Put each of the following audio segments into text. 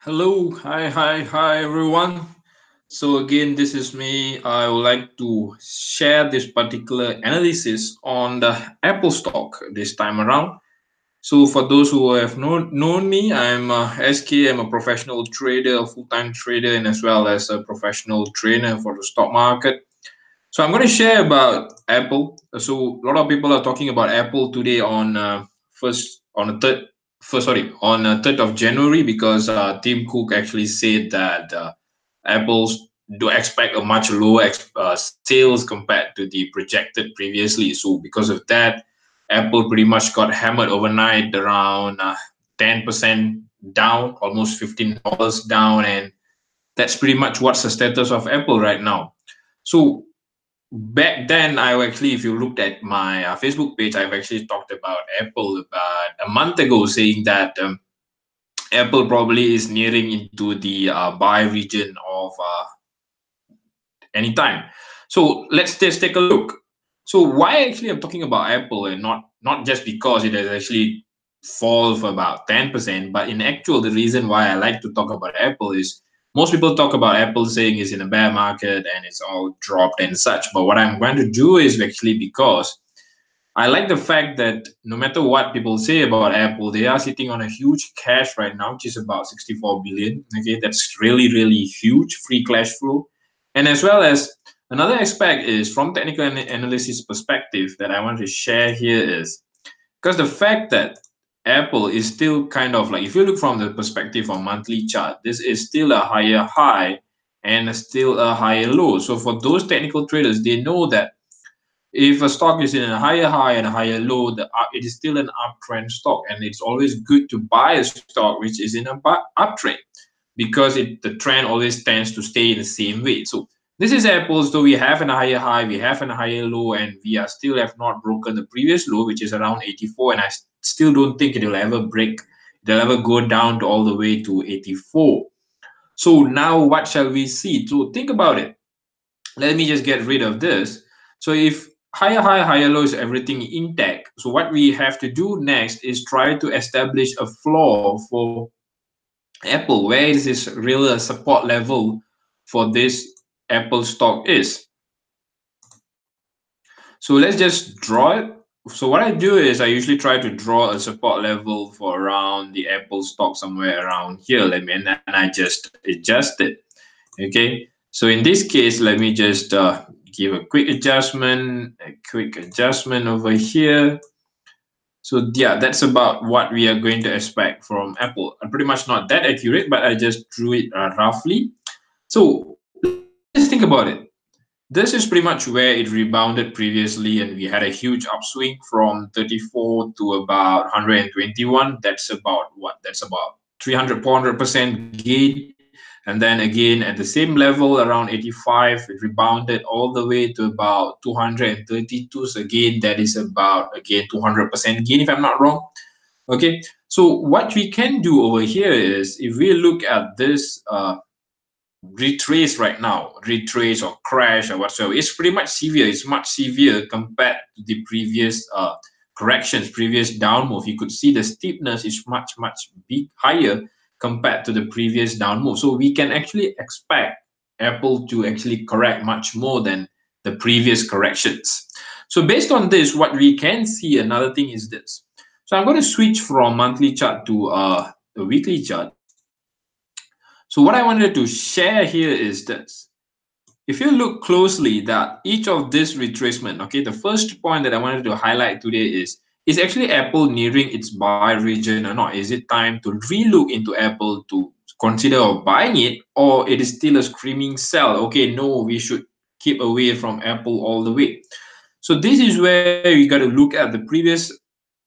Hello, hi everyone. So again, this is me. I would like to share this particular analysis on the Apple stock this time around. So for those who have known me, I'm SK. I'm a professional trader, a full-time trader, and as well as a professional trainer for the stock market. So I'm going to share about Apple. So a lot of people are talking about Apple today on first on the third first sorry on 3rd of January because Tim Cook actually said that Apple's do expect a much lower sales compared to the projected previously. So because of that, Apple pretty much got hammered overnight around 10% down, almost $15 down, and that's pretty much what's the status of Apple right now. So back then, I actually, if you looked at my Facebook page, I've actually talked about Apple about a month ago, saying that Apple probably is nearing into the buy region of any time. So let's just take a look. So why actually I'm talking about Apple and not just because it has actually fall for about 10%, but in actual the reason why I like to talk about Apple is most people talk about Apple saying it's in a bear market and it's all dropped and such. But what I'm going to do is actually because I like the fact that no matter what people say about Apple, they are sitting on a huge cash right now, which is about 64 billion. Okay, that's really huge free cash flow. And as well as another aspect is from technical analysis perspective that I want to share here is because the fact that Apple is still kind of like if you look from the perspective of monthly chart, this is still a higher high and still a higher low. So for those technical traders, they know that if a stock is in a higher high and a higher low, it is still an uptrend stock, and it's always good to buy a stock which is in a uptrend because the trend always tends to stay in the same way. So this is Apple. So we have a higher high, we have a higher low, and we are still have not broken the previous low, which is around 84. And I still don't think it will ever break. It'll ever go down to all the way to 84. So now what shall we see? So think about it. Let me just get rid of this. So if higher high, higher low is everything intact, so what we have to do next is try to establish a floor for Apple. Where is this real support level for this Apple stock is? So let's just draw it. So what I do is I usually try to draw a support level for around the Apple stock somewhere around here. And then I just adjust it. Okay. So in this case, let me just give a quick adjustment over here. So yeah, that's about what we are going to expect from Apple. I'm pretty much not that accurate, but I just drew it roughly. So let's just think about it. This is pretty much where it rebounded previously, and we had a huge upswing from 34 to about 121. That's about what? That's about 300, 400% gain. And then again at the same level around 85, it rebounded all the way to about 232. So again, that is about again 200% gain if I'm not wrong. Okay, so what we can do over here is if we look at this retrace right now, retrace or crash or whatsoever, it's pretty much severe. It's much severe compared to the previous corrections, previous down move. You could see the steepness is much big higher compared to the previous down move. So we can actually expect Apple to actually correct much more than the previous corrections. So based on this, what we can see another thing is this. So I'm going to switch from monthly chart to the weekly chart. So what I wanted to share here is this. If you look closely that each of this retracement, okay, the first point that I wanted to highlight today is actually Apple nearing its buy region or not? Is it time to relook into Apple to consider of buying it, or it is still a screaming sell? Okay, no, we should keep away from Apple all the way. So this is where you got to look at the previous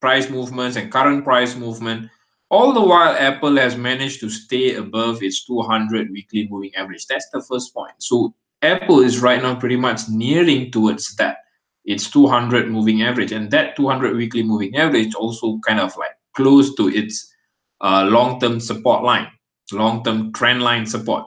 price movements and current price movement. All the while, Apple has managed to stay above its 200 weekly moving average. That's the first point. So Apple is right now pretty much nearing towards that. It's 200 moving average, and that 200 weekly moving average also kind of like close to its long-term support line, long-term trend line support.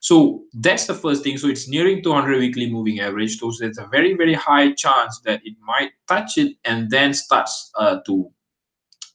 So that's the first thing. So it's nearing 200 weekly moving average. So there's a very high chance that it might touch it and then starts to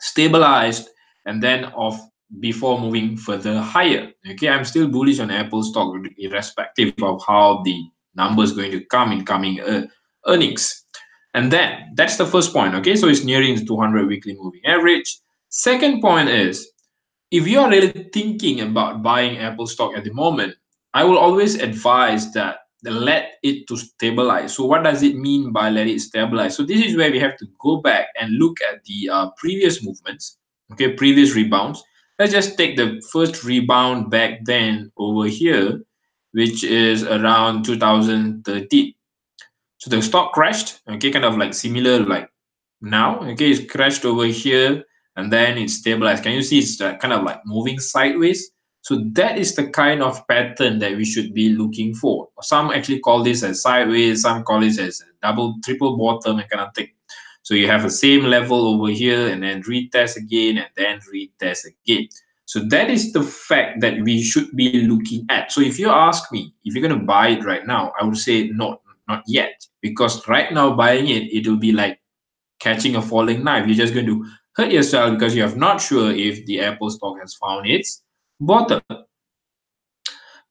stabilize and then of before moving further higher. Okay, I'm still bullish on Apple stock irrespective of how the numbers going to come in coming earnings. And then that's the first point. Okay, so it's nearing the 200 weekly moving average. Second point is, if you are really thinking about buying Apple stock at the moment, I will always advise that let it to stabilize. So what does it mean by let it stabilize? So this is where we have to go back and look at the previous movements, okay, previous rebounds. Let's just take the first rebound back then over here, which is around 2013. So the stock crashed, okay, kind of like similar like now, okay, it's crashed over here and then it's stabilized. Can you see it's kind of like moving sideways? So that is the kind of pattern that we should be looking for. Some actually call this as sideways, some call this as a double, triple bottom and kind of thing. So you have the same level over here and then retest again and then retest again. So that is the fact that we should be looking at. So if you ask me, if you're going to buy it right now, I would say not yet. Because right now buying it, it will be like catching a falling knife. You're just going to hurt yourself because you're not sure if the Apple stock has found its bottom.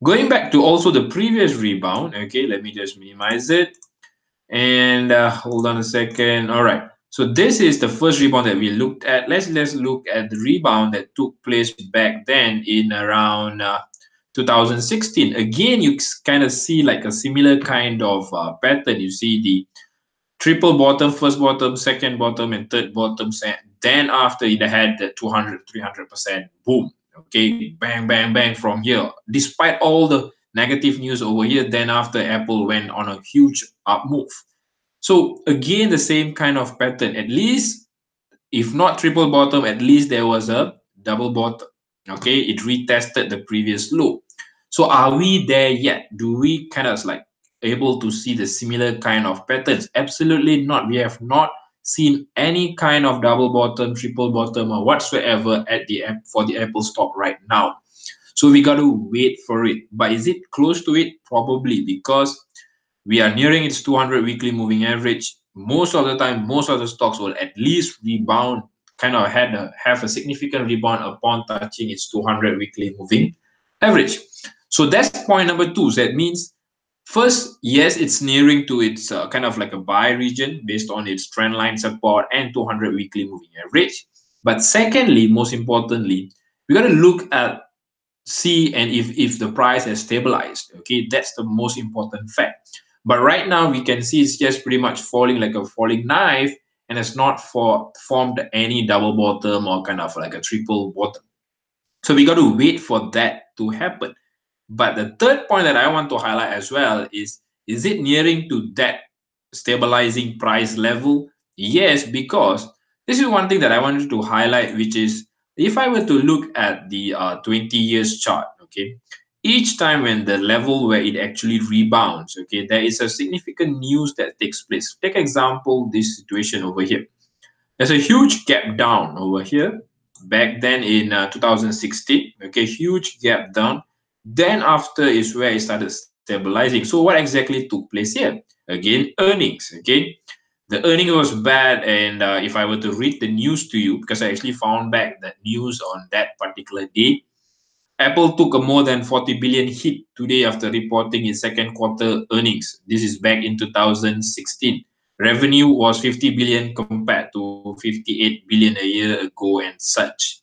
Going back to also the previous rebound, okay, let me just minimize it. And hold on a second. All right. So this is the first rebound that we looked at. Let's look at the rebound that took place back then in around 2016. Again, you kind of see like a similar kind of pattern. You see the triple bottom, first bottom, second bottom, and third bottom. Then after it had the 200, 300% boom. Okay, bang, bang, bang from here. Despite all the negative news over here, then after Apple went on a huge up move. So again, the same kind of pattern. At least, if not triple bottom, at least there was a double bottom. Okay, it retested the previous low. So are we there yet? Do we kind of like able to see the similar kind of patterns? Absolutely not. We have not seen any kind of double bottom, triple bottom, or whatsoever at the for the Apple stock right now. So we got to wait for it. But is it close to it? Probably, because we are nearing its 200 weekly moving average. Most of the time, most of the stocks will at least rebound, kind of have a significant rebound upon touching its 200 weekly moving average. So that's point number two. So that means, first, yes, it's nearing to its kind of like a buy region based on its trend line support and 200 weekly moving average. But secondly, most importantly, we got to look at see and if the price has stabilized. Okay, that's the most important fact. But right now we can see it's just pretty much falling like a falling knife and it's not formed any double bottom or kind of like a triple bottom. So we got to wait for that to happen. But the third point that I want to highlight as well is it nearing to that stabilizing price level? Yes, because this is one thing that I wanted to highlight, which is if I were to look at the 20 years chart, okay, each time when the level where it actually rebounds, okay, there is a significant news that takes place. Take example, this situation over here. There's a huge gap down over here back then in 2016. Okay, huge gap down. Then after is where it started stabilizing. So what exactly took place here? Again, earnings. Okay, the earning was bad, and if I were to read the news to you, because I actually found back that news on that particular day, Apple took a more than 40 billion hit today after reporting its second quarter earnings. This is back in 2016. Revenue was 50 billion compared to 58 billion a year ago and such.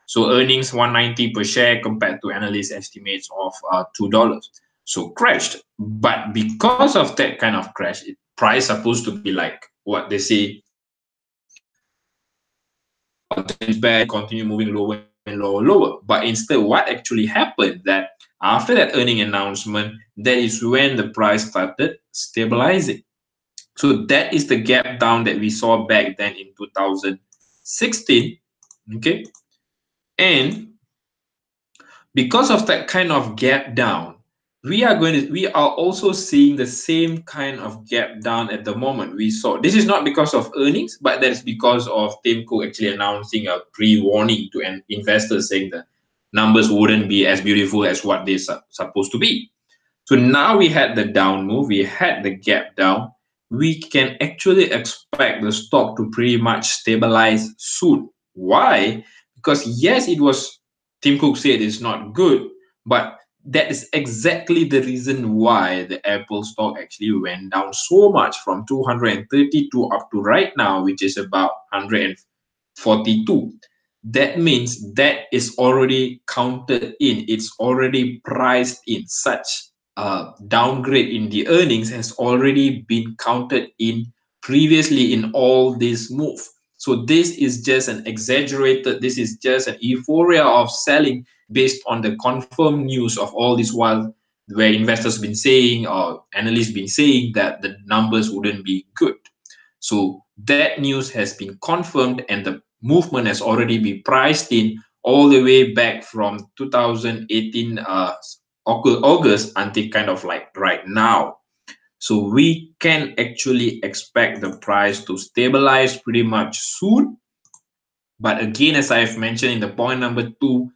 So earnings 190 per share compared to analyst estimates of $2. So crashed. But because of that kind of crash, price supposed to be like what they say, things bad, continue moving lower and lower, lower. But instead, what actually happened that after that earning announcement, that is when the price started stabilizing. So that is the gap down that we saw back then in 2016. Okay. And because of that kind of gap down, we are also seeing the same kind of gap down at the moment. We saw this is not because of earnings, but that's because of Tim Cook actually announcing a pre-warning to investors saying that numbers wouldn't be as beautiful as what they're supposed to be. So now we had the down move, we had the gap down. We can actually expect the stock to pretty much stabilize soon. Why? Because yes, it was Tim Cook said is not good, but that is exactly the reason why the Apple stock actually went down so much from 232 up to right now, which is about 142. That means that is already counted in, it's already priced in. Such a downgrade in the earnings has already been counted in previously in all this move. So this is just an exaggerated, this is just an euphoria of selling based on the confirmed news of all this while, where investors been saying or analysts been saying that the numbers wouldn't be good. So that news has been confirmed and the movement has already been priced in all the way back from 2018 August until kind of like right now. So we can actually expect the price to stabilize pretty much soon. But again, as I've mentioned in the point number 2,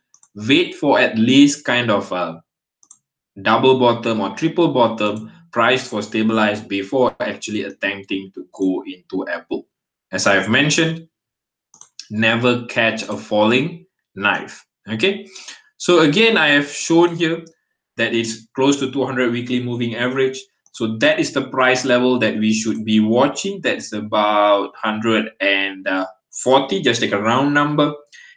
wait for at least kind of a double bottom or triple bottom price for stabilized before actually attempting to go into Apple. As I've mentioned, never catch a falling knife. Okay, so again, I have shown here that it's close to 200 weekly moving average. So that is the price level that we should be watching. That's about 140, just like a round number.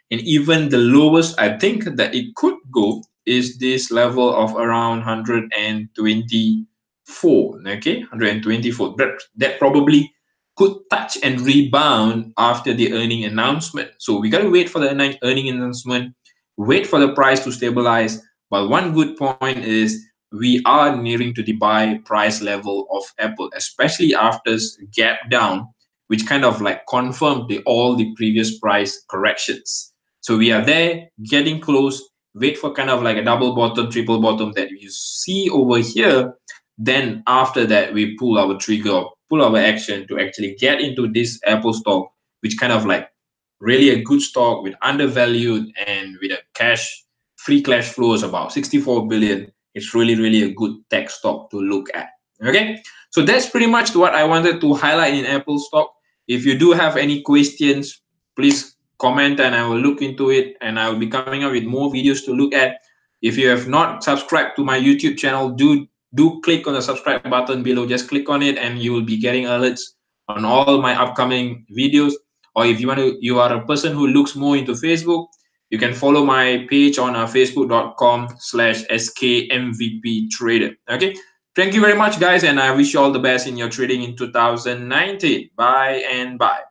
And even the lowest I think that it could go is this level of around 124. Okay, 124. That probably could touch and rebound after the earning announcement. So we got to wait for the earning announcement, wait for the price to stabilize. But one good point is we are nearing to the buy price level of Apple, especially after gap down, which kind of like confirmed all the previous price corrections. So we are there, getting close. Wait for kind of like a double bottom, triple bottom that you see over here. Then after that, we pull our trigger, pull our action to actually get into this Apple stock, which kind of like really a good stock with undervalued and with a free cash flows about 64 billion. It's really a good tech stock to look at. Okay, so that's pretty much what I wanted to highlight in Apple stock. If you do have any questions, please comment and I will look into it, and I will be coming up with more videos to look at. If you have not subscribed to my YouTube channel, do click on the subscribe button below. Just click on it and you will be getting alerts on all my upcoming videos. Or if you are a person who looks more into Facebook, you can follow my page on facebook.com/skmvptrader. Okay, thank you very much, guys, and I wish you all the best in your trading in 2019. Bye and bye.